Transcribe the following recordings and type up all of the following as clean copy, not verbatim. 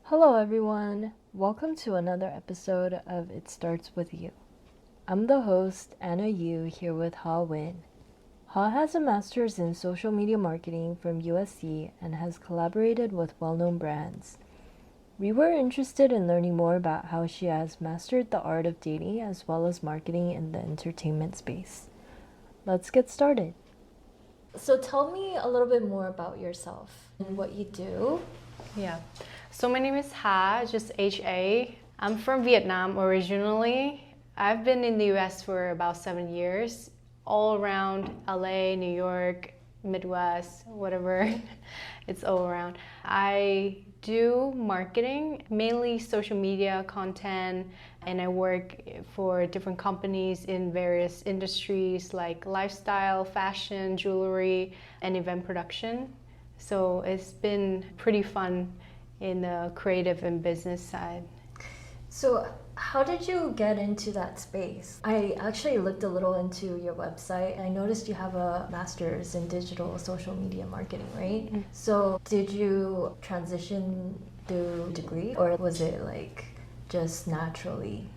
Hello, everyone. Welcome to another episode of It Starts With You. I'm the host, Anna Yu, here with Nguyen. Ha has a master's in social media marketing from USC and has collaborated with well-known brands. We were interested in learning more about how she has mastered the art of dating as well as marketing in the entertainment space. Let's get started. So tell me a little bit more about yourself and what you do. Yeah. So my name is Ha, just H-A. I'm from Vietnam originally. I've been in the US for about 7 years, all around LA, New York, Midwest, whatever. It's all around. I do marketing, mainly social media content, and I work for different companies in various industries like lifestyle, fashion, jewelry, and event production. So it's been pretty fun in the creative and business side. So how did you get into that space? I actually looked a little into your website. I noticed you have a master's in digital social media marketing, right? Mm-hmm. So did you transition through degree or was it like just naturally?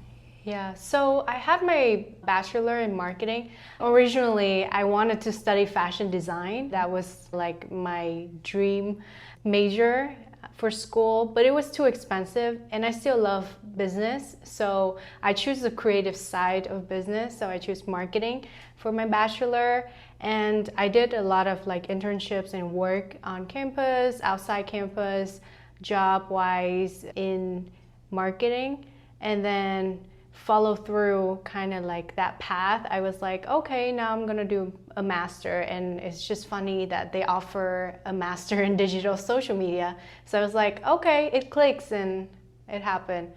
Yeah, so I have my bachelor in marketing. Originally, I wanted to study fashion design. That was like my dream major for school, but it was too expensive and I still love business. So I choose the creative side of business. So I choose marketing for my bachelor. And I did a lot of like internships and work on campus, outside campus, job-wise in marketing. And then follow through kind of like that path. I was like, okay, now I'm gonna do a master, and it's just funny that they offer a master in digital social media. So I was like, okay, it clicks, and it happened.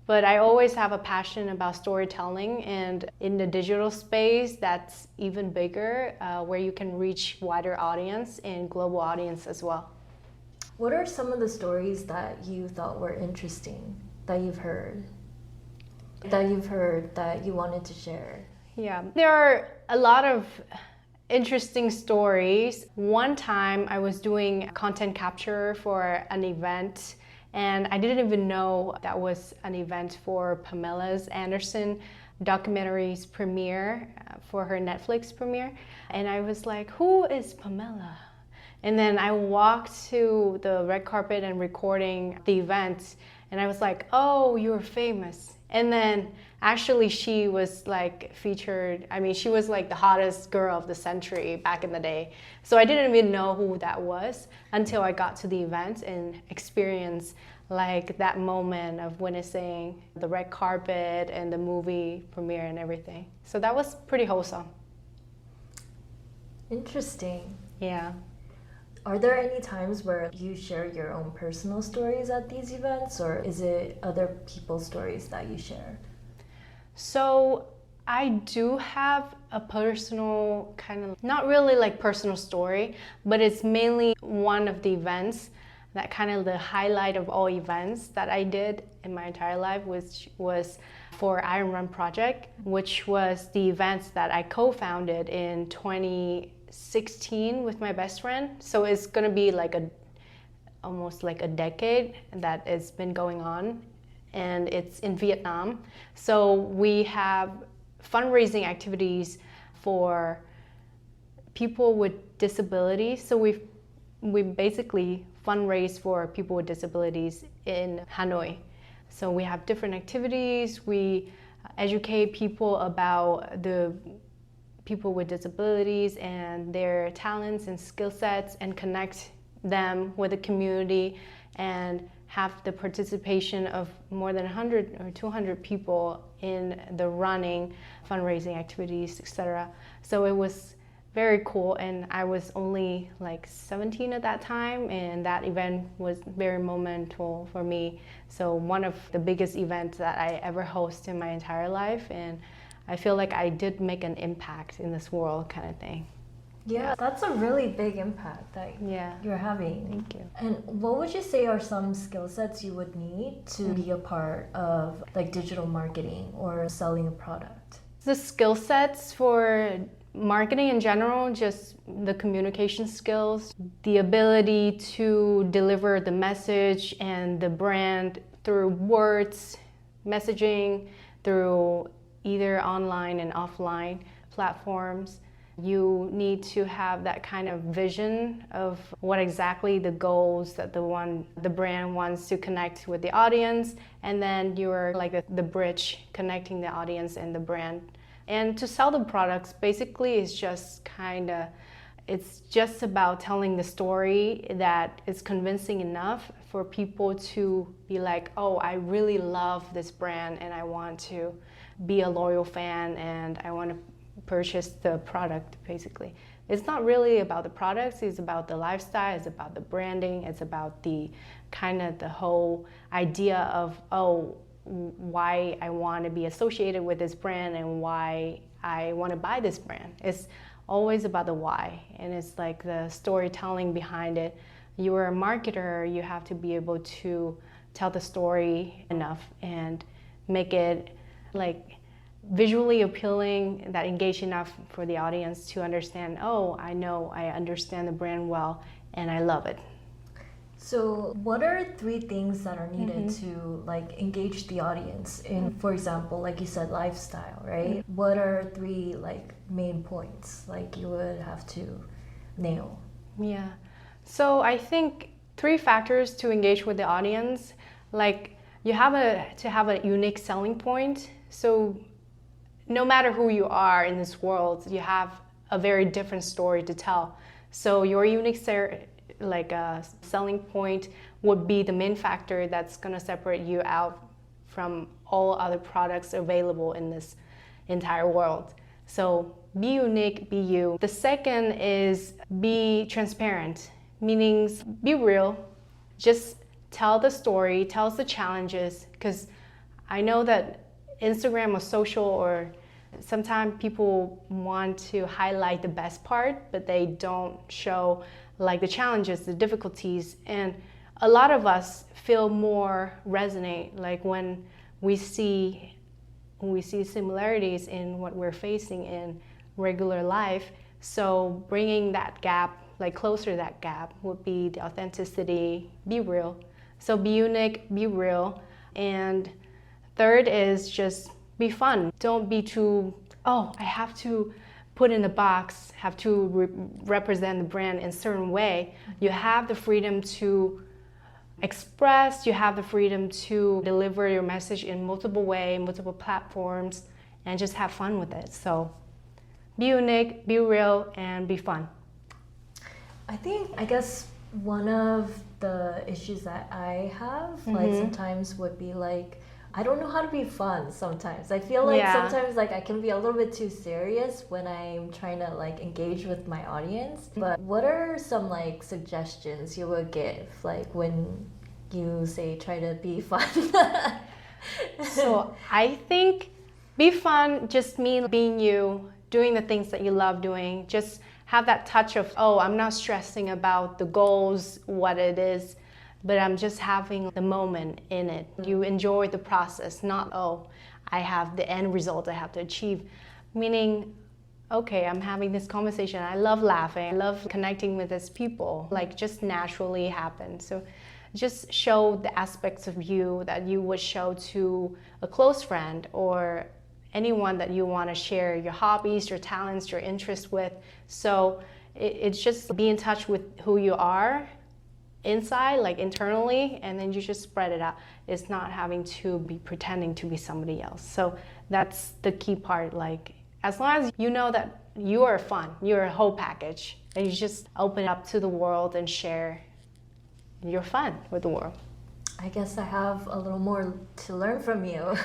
But I always have a passion about storytelling, and in the digital space, that's even bigger, where you can reach wider audience and global audience as well. What are some of the stories that you thought were interesting that you've heard? That you wanted to share? Yeah, there are a lot of interesting stories. One time I was doing content capture for an event and I didn't even know that was an event for Pamela Anderson documentary's premiere, for her Netflix premiere. And I was like, who is Pamela? And then I walked to the red carpet and recording the event and I was like, oh, you're famous. And then actually she was like featured, she was like the hottest girl of the century back in the day. So I didn't even know who that was until I got to the event and experienced like that moment of witnessing the red carpet and the movie premiere and everything. So that was pretty wholesome. Interesting. Yeah. Are there any times where you share your own personal stories at these events, or is it other people's stories that you share? So I do have a personal kind of, not really like personal story, but it's mainly one of the events that kind of the highlight of all events that I did in my entire life, which was for Iron Run Project, which was the events that I co-founded in 2016 with my best friend. So it's gonna be like almost like a decade that it's been going on, and it's in Vietnam. So we have fundraising activities for people with disabilities. So we basically fundraise for people with disabilities in Hanoi. So we have different activities. We educate people about the people with disabilities and their talents and skill sets and connect them with the community and have the participation of more than 100 or 200 people in the running, fundraising activities, etc. So it was very cool, and I was only like 17 at that time, and that event was very monumental for me. So one of the biggest events that I ever hosted in my entire life, and I feel like I did make an impact in this world kind of thing. Yeah, that's a really big impact that you're having. Thank you. And what would you say are some skill sets you would need to be a part of like digital marketing or selling a product? The skill sets for Marketing in general, just the communication skills, the ability to deliver the message and the brand through words, messaging, through either online and offline platforms. You need to have that kind of vision of what exactly the goals that the brand wants to connect with the audience, and then you're like the bridge connecting the audience and the brand. And to sell the products, basically, it's just about telling the story that is convincing enough for people to be like, oh, I really love this brand and I want to be a loyal fan and I want to purchase the product. Basically, it's not really about the products, it's about the lifestyle, it's about the branding, it's about the whole idea of, oh, why I want to be associated with this brand and why I want to buy this brand. It's always about the why, and it's like the storytelling behind it. You're a marketer, you have to be able to tell the story enough and make it like visually appealing, that engage enough for the audience to understand, oh, I understand the brand well and I love it. So what are 3 things that are needed to like engage the audience in, for example, like you said, lifestyle, right? What are 3 like main points like you would have to nail? Yeah. So I think 3 factors to engage with the audience. Like you have to have a unique selling point. So no matter who you are in this world, you have a very different story to tell. So your unique selling point would be the main factor that's going to separate you out from all other products available in this entire world. So be unique, be you. The second is be transparent, meaning be real. Just tell the story, tell us the challenges, because I know that Instagram or social, or sometimes people want to highlight the best part, but they don't show like the challenges, the difficulties. And a lot of us feel more resonate like when we see similarities in what we're facing in regular life. So bringing that gap, like closer to that gap, would be the authenticity, be real. So be unique, be real. And third is just be fun. Don't be too, oh, I have to put in a box, have to represent the brand in a certain way. You have the freedom to express, you have the freedom to deliver your message in multiple ways, multiple platforms, and just have fun with it. So be unique, be real, and be fun. I guess one of the issues that I have, like sometimes would be like, I don't know how to be fun sometimes. I feel like sometimes like I can be a little bit too serious when I'm trying to like engage with my audience. But what are some like suggestions you would give like when you say try to be fun? So I think be fun just means being you, doing the things that you love doing. Just have that touch of, oh, I'm not stressing about the goals, what it is, but I'm just having the moment in it. You enjoy the process, not, oh, I have the end result I have to achieve. Meaning, okay, I'm having this conversation. I love laughing. I love connecting with these people. Like just naturally happen. So just show the aspects of you that you would show to a close friend or anyone that you want to share your hobbies, your talents, your interests with. So it's just be in touch with who you are inside, like internally, and then you just spread it out. It's not having to be pretending to be somebody else. So that's the key part. Like as long as you know that you are fun, you're a whole package, and you just open up to the world and share your fun with the world. I guess I have a little more to learn from you.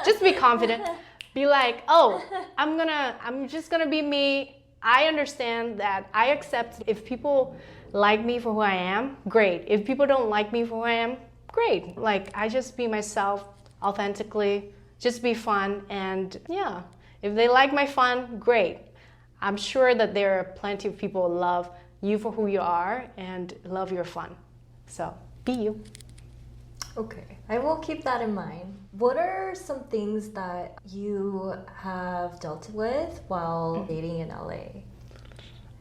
Just be confident. Be like, oh, I'm just gonna be me. I understand that. I accept if people like me for who I am, great. If people don't like me for who I am, great. Like I just be myself authentically, just be fun, and yeah, if they like my fun, great. I'm sure that there are plenty of people who love you for who you are and love your fun. So be you. Okay, I will keep that in mind. What are some things that you have dealt with while dating in LA?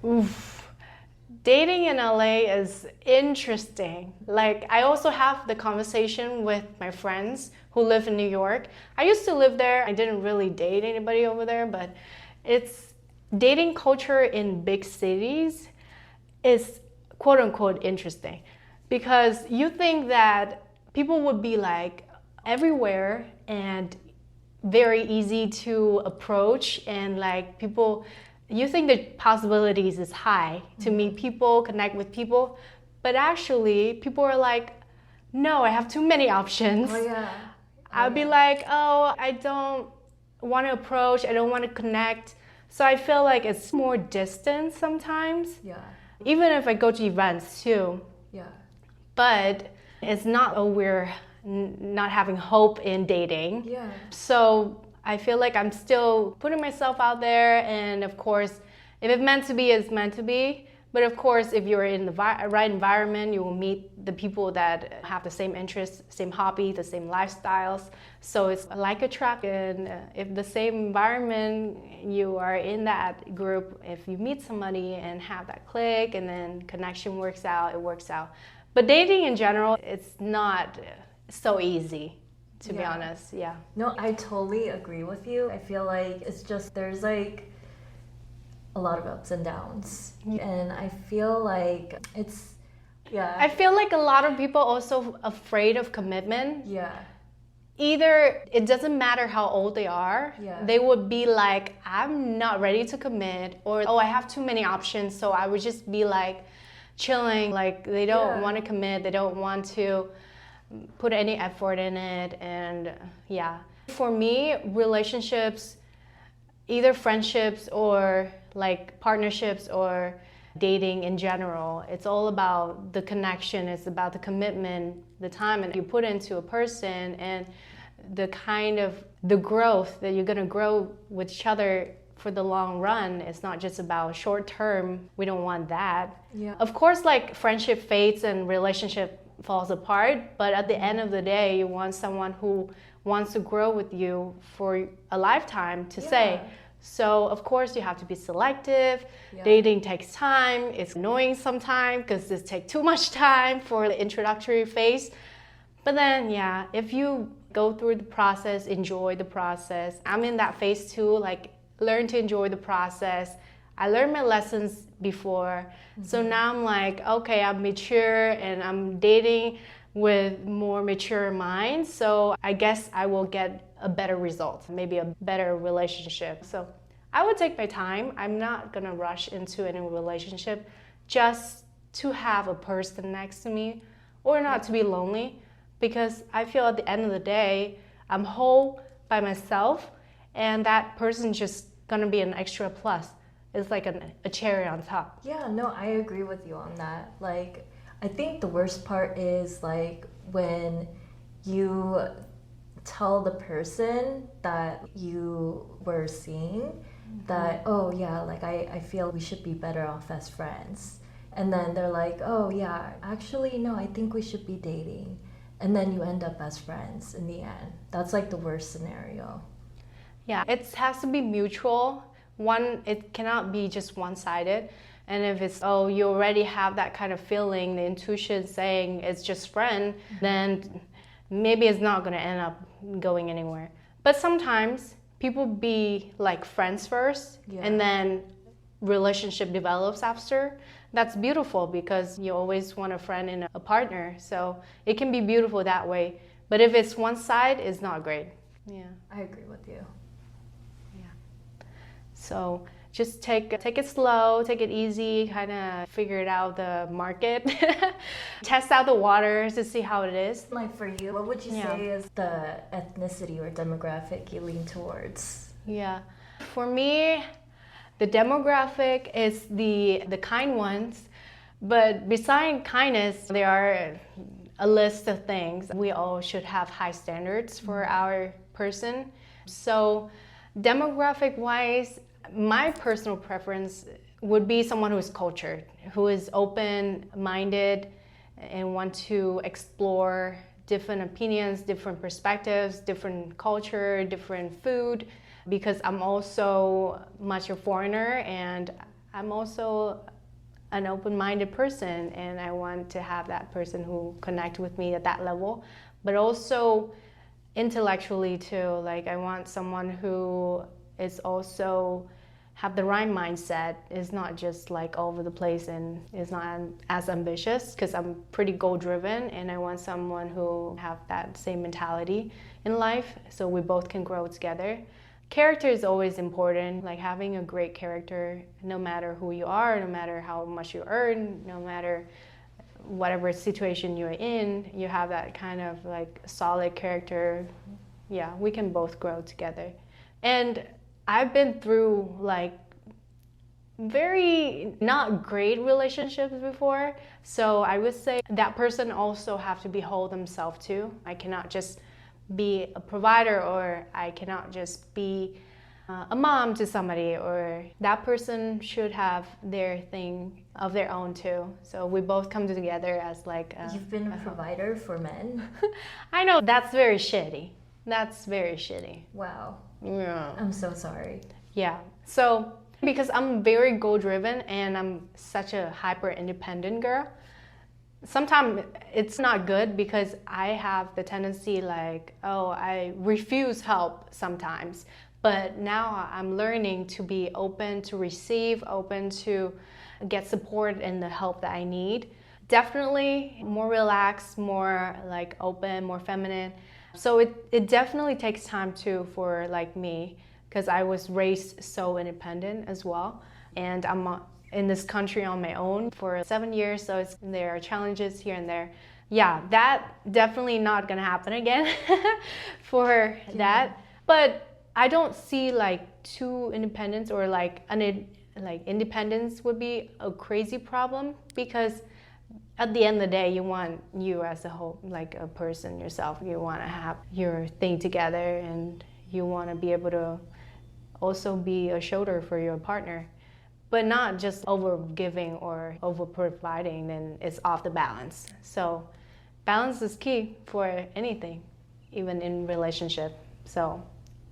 Oof. Dating in LA is interesting. Like, I also have the conversation with my friends who live in New York. I used to live there. I didn't really date anybody over there, but it's dating culture in big cities is quote unquote interesting because you think that people would be like everywhere and very easy to approach, and like people, you think the possibilities is high to meet people, connect with people, but actually people are like, no, I have too many options. Oh yeah. I'll be like, oh, I don't want to approach, I don't want to connect. So I feel like it's more distant sometimes. Yeah. Even if I go to events too. Yeah. But it's not, oh, we're not having hope in dating. Yeah. So I feel like I'm still putting myself out there, and of course, if it's meant to be, it's meant to be. But of course, if you're in the right environment, you will meet the people that have the same interests, same hobby, the same lifestyles. So it's like a trap. And if the same environment, you are in that group, if you meet somebody and have that click and then connection works out, it works out. But dating in general, it's not so easy, to be honest. Yeah. No, I totally agree with you. I feel like it's just there's like a lot of ups and downs. And I feel like it's I feel like a lot of people also afraid of commitment. Yeah. Either it doesn't matter how old they are, Yeah. they would be like, I'm not ready to commit, or oh, I have too many options, so I would just be like chilling, like they don't want to commit, they don't want to put any effort in it. And for me, relationships, either friendships or like partnerships or dating in general, it's all about the connection, it's about the commitment, the time and you put into a person, and the kind of the growth that you're going to grow with each other for the long run. It's not just about short term. We don't want that. Of course, like friendship fades and relationship falls apart, but at the end of the day, you want someone who wants to grow with you for a lifetime to say. So of course you have to be selective. Dating takes time. It's annoying sometimes because it takes too much time for the introductory phase. But then if you go through the process, enjoy the process. I'm in that phase too, like learn to enjoy the process. I learned my lessons before. So now I'm like, okay, I'm mature and I'm dating with more mature mind. So I guess I will get a better result, maybe a better relationship. So I would take my time. I'm not gonna rush into any relationship just to have a person next to me or not to be lonely, because I feel at the end of the day, I'm whole by myself, and that person's just gonna be an extra plus. It's like a cherry on top. Yeah, no, I agree with you on that. Like, I think the worst part is like when you tell the person that you were seeing that, oh yeah, like I feel we should be better off as friends. And then they're like, oh yeah, actually no, I think we should be dating. And then you end up as friends in the end. That's like the worst scenario. Yeah, it has to be mutual. It cannot be just one-sided. And if it's, oh, you already have that kind of feeling, the intuition saying it's just friend, then maybe it's not going to end up going anywhere. But sometimes people be like friends first, and then relationship develops after. That's beautiful because you always want a friend and a partner. So it can be beautiful that way. But if it's one side, it's not great. Yeah. I agree with you. So just take it slow, take it easy, kind of figure it out the market, test out the waters to see how it is. Like for you, what would you say is the ethnicity or demographic you lean towards? Yeah, for me, the demographic is the kind ones, but beside kindness, there are a list of things. We all should have high standards for our person. So demographic wise, my personal preference would be someone who is cultured, who is open-minded and want to explore different opinions, different perspectives, different culture, different food, because I'm also much a foreigner and I'm also an open-minded person, and I want to have that person who connect with me at that level, but also intellectually too. Like I want someone who is also have the right mindset, is not just like all over the place and is not as ambitious, because I'm pretty goal driven, and I want someone who have that same mentality in life so we both can grow together. Character is always important, like having a great character, no matter who you are, no matter how much you earn, no matter whatever situation you're in, you have that kind of like solid character. Yeah, we can both grow together. And I've been through like very not great relationships before, so I would say that person also have to be whole themselves too. I cannot just be a provider, or I cannot just be a mom to somebody, or that person should have their thing of their own too. So we both come together as like You've been a provider for men? I know that's very shitty. That's very shitty. Wow. Yeah. I'm so sorry. Yeah. So because I'm very goal driven and I'm such a hyper independent girl, sometimes it's not good because I have the tendency like, oh, I refuse help sometimes. But now I'm learning to be open to receive, open to get support and the help that I need. Definitely more relaxed, more like open, more feminine. So it definitely takes time too for like me, because I was raised so independent as well. And I'm in this country on my own for 7 years, so there are challenges here and there. Yeah, that definitely not gonna happen again for that. But I don't see like too independence or like independence would be a crazy problem, because at the end of the day, you want you as a whole, like a person yourself. You want to have your thing together, and you want to be able to also be a shoulder for your partner, but not just over giving or over providing. Then it's off the balance. So balance is key for anything, even in relationship. So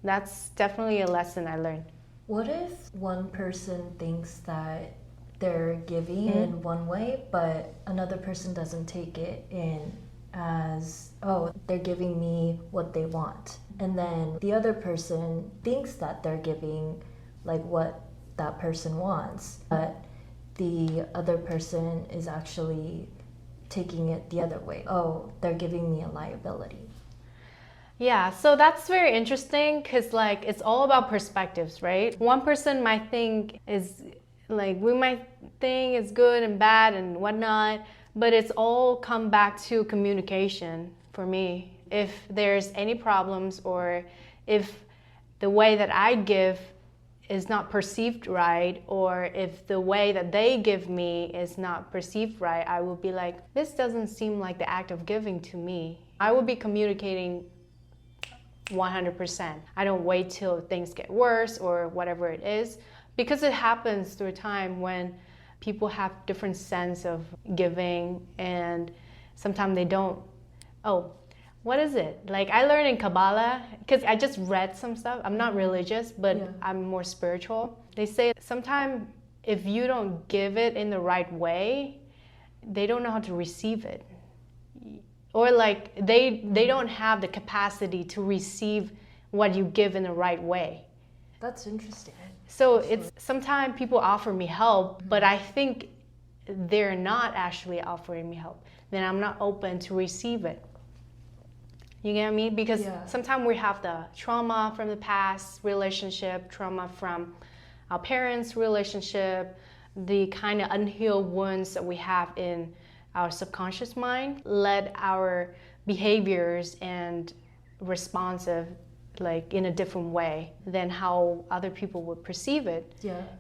that's definitely a lesson I learned. What if one person thinks that they're giving in one way, but another person doesn't take it in as, oh, they're giving me what they want. And then the other person thinks that they're giving like what that person wants, but the other person is actually taking it the other way. Oh, they're giving me a liability. Yeah, so that's very interesting, because like it's all about perspectives, right? One person might think is like, we might think it's good and bad and whatnot, but it's all come back to communication for me. If there's any problems, or if the way that I give is not perceived right, or if the way that they give me is not perceived right, I will be like, this doesn't seem like the act of giving to me. I will be communicating 100%. I don't wait till things get worse or whatever it is, because it happens through time when people have different sense of giving, and sometimes they don't. Oh, what is it? Like I learned in Kabbalah, because I just read some stuff. I'm not religious, but yeah, I'm more spiritual. They say sometimes if you don't give it in the right way, they don't know how to receive it. Or like they don't have the capacity to receive what you give in the right way. That's interesting. So it's sometimes people offer me help, but I think they're not actually offering me help. Then I'm not open to receive it. You get me? Because sometimes we have the trauma from the past relationship, trauma from our parents' relationship, the kind of unhealed wounds that we have in our subconscious mind led our behaviors and responsive like in a different way than how other people would perceive it,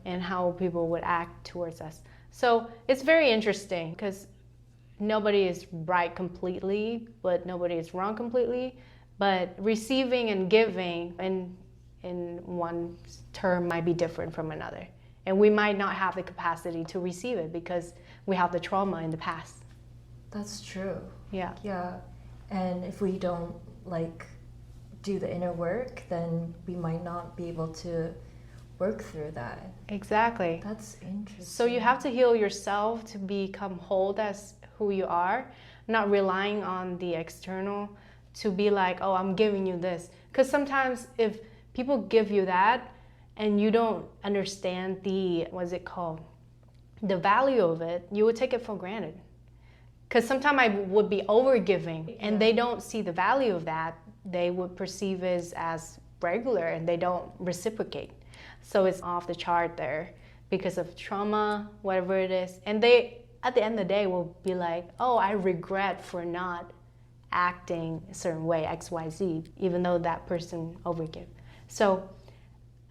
and how people would act towards us. So it's very interesting, because nobody is right completely, but nobody is wrong completely. But receiving and giving in one term might be different from another. And we might not have the capacity to receive it because we have the trauma in the past. That's true. Yeah. Yeah. And if we don't like do the inner work, then we might not be able to work through that. Exactly. That's interesting. So you have to heal yourself to become whole as who you are, not relying on the external to be like, oh, I'm giving you this. Because sometimes if people give you that and you don't understand the, what's it called, the value of it, you would take it for granted. Because sometimes I would be overgiving and they don't see the value of that. They would perceive it as regular and they don't reciprocate. So it's off the chart there because of trauma, whatever it is. And they, at the end of the day, will be like, oh, I regret for not acting a certain way, X, Y, Z, even though that person overgave. So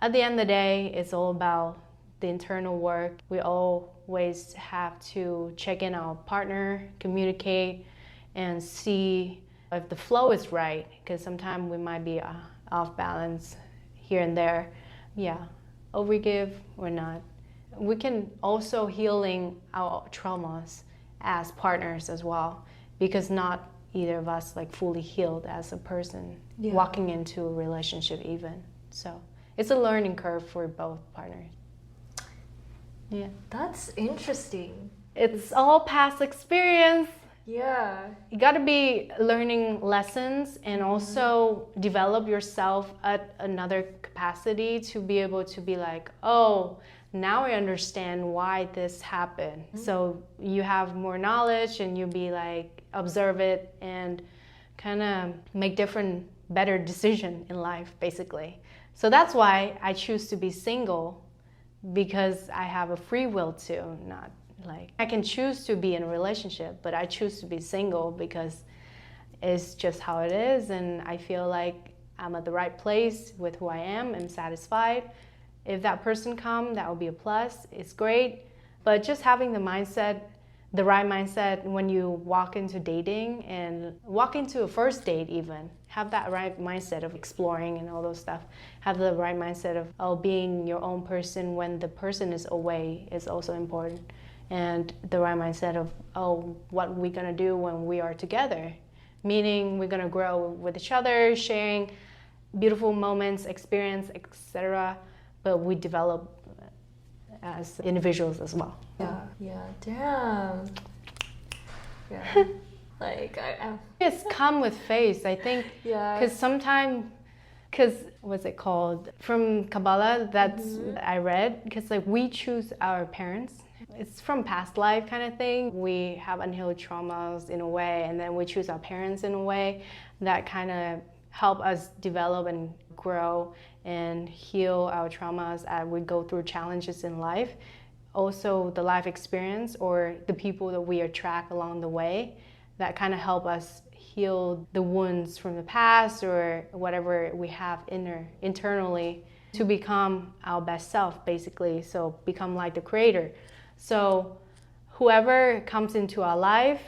at the end of the day, it's all about the internal work. We always have to check in our partner, communicate, and see if the flow is right, because sometimes we might be off balance here and there. Yeah, overgive or not. We can also healing our traumas as partners as well, because not either of us like fully healed as a person walking into a relationship even. So it's a learning curve for both partners. Yeah. That's interesting. It's all past experience. Yeah. You got to be learning lessons and also develop yourself at another capacity to be able to be like, oh, now I understand why this happened. So you have more knowledge and you be like, observe it and kind of make different, better decision in life, basically. So that's why I choose to be single, because I have a free will to, not like I can choose to be in a relationship, but I choose to be single because it's just how it is, and I feel like I'm at the right place with who I am. I'm satisfied. If that person come, that will be a plus. It's great, but just having the mindset, the right mindset when you walk into dating and walk into a first date even, have that right mindset of exploring and all those stuff. Have the right mindset of being your own person when the person is away is also important. And the right mindset of, oh, what we're gonna do when we are together. Meaning we're gonna grow with each other, sharing beautiful moments, experience, etc. But we develop as individuals as well. Yeah, damn. Yeah. Like, It's come with face, I think. Yeah. Because sometimes, what's it called? From Kabbalah, that's I read, because like we choose our parents. It's from past life kind of thing. We have unhealed traumas in a way, and then we choose our parents in a way that kind of help us develop and grow and heal our traumas as we go through challenges in life. Also, the life experience or the people that we attract along the way that kind of help us heal the wounds from the past or whatever we have internally to become our best self, basically. So become like the creator. So whoever comes into our life,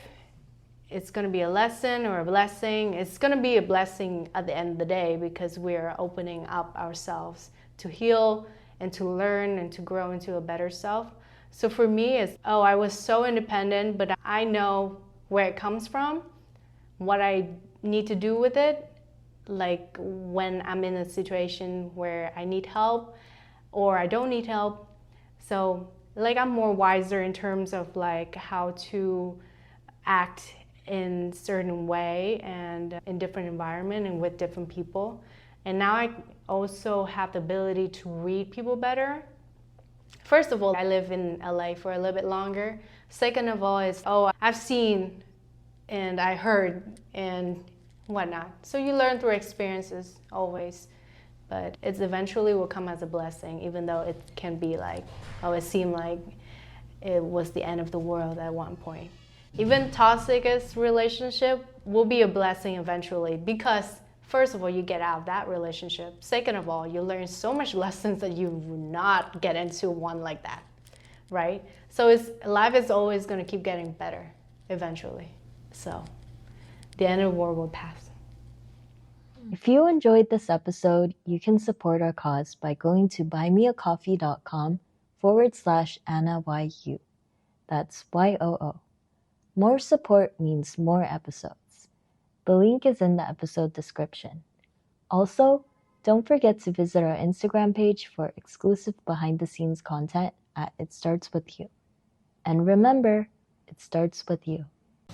it's going to be a lesson or a blessing. It's going to be a blessing at the end of the day because we're opening up ourselves to heal and to learn and to grow into a better self. So for me, it's, oh, I was so independent, but I know where it comes from, what I need to do with it, like when I'm in a situation where I need help or I don't need help. So like I'm more wiser in terms of like how to act in certain way and in different environment and with different people. And now I also have the ability to read people better. First of all, I live in LA for a little bit longer. Second of all is, oh, I've seen and I heard and whatnot. So you learn through experiences always, but it eventually will come as a blessing, even though it can be like, oh, it seemed like it was the end of the world at one point. Even toxic relationship will be a blessing eventually because first of all, you get out of that relationship. Second of all, you learn so much lessons that you will not get into one like that, right? So life is always going to keep getting better eventually. So the end of the world will pass. If you enjoyed this episode, you can support our cause by going to buymeacoffee.com/AnnaYU. That's YOO. More support means more episodes. The link is in the episode description. Also, don't forget to visit our Instagram page for exclusive behind-the-scenes content at It Starts With You. And remember, it starts with you.